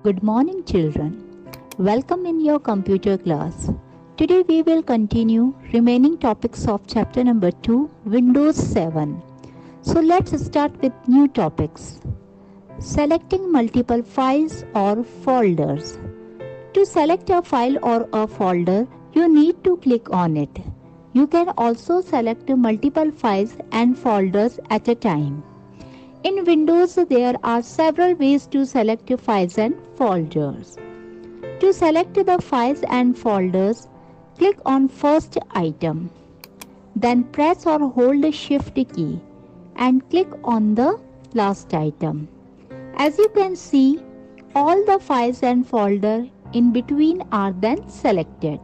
Good morning, children. Welcome in your computer class. Today we will continue remaining topics of chapter number 2, Windows 7. So let's start with new topics. Selecting multiple files or folders. To select a file or a folder, you need to click on it. You can also select multiple files and folders at a time. In Windows, there are several ways to select files and folders. To select the files and folders, click on first item. Then press or hold Shift key and click on the last item. As you can see, all the files and folders in between are then selected.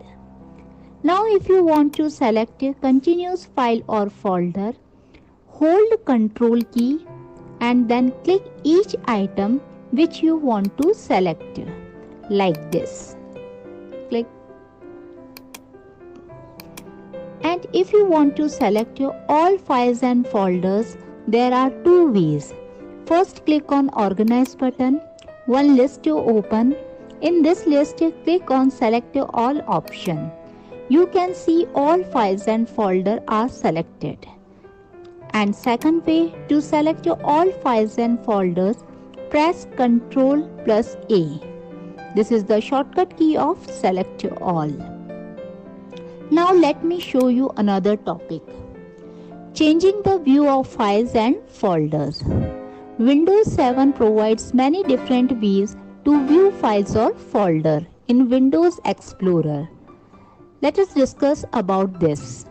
Now if you want to select a continuous file or folder, hold Ctrl key and then click each item which you want to select, like this. Click. And if you want to select all files and folders, there are two ways. First, click on Organize button. One list to open. In this list, click on Select All option. You can see all files and folders are selected. And second way, to select all files and folders, press Ctrl plus A. This is the shortcut key of Select All. Now let me show you another topic. Changing the view of files and folders. Windows 7 provides many different ways to view files or folders in Windows Explorer. Let us discuss about this.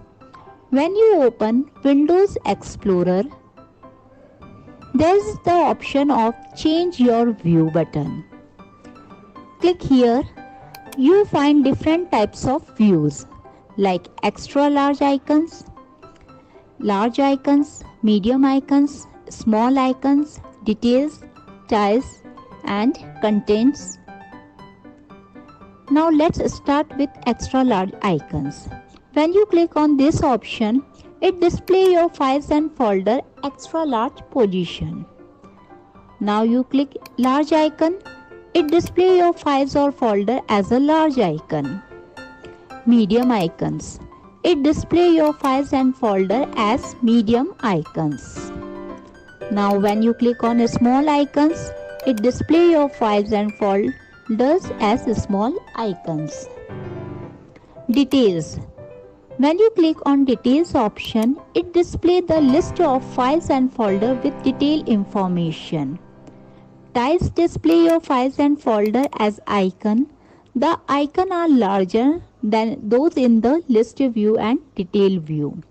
When you open Windows Explorer, there is the option of Change Your View button. Click here. You find different types of views like extra large icons, medium icons, small icons, details, tiles, and contents. Now let's start with extra large icons. When you click on this option, it displays your files and folder extra large position. Now you click large icon, it displays your files or folder as a large icon. Medium icons, it displays your files and folder as medium icons. Now when you click on small icons, it displays your files and folders as small icons. Details. When you click on Details option, it displays the list of files and folders with detailed information. Tiles display your files and folder as icon. The icons are larger than those in the list view and detail view.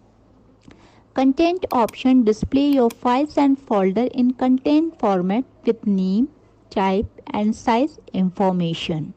Content option display your files and folder in content format with name, type and size information.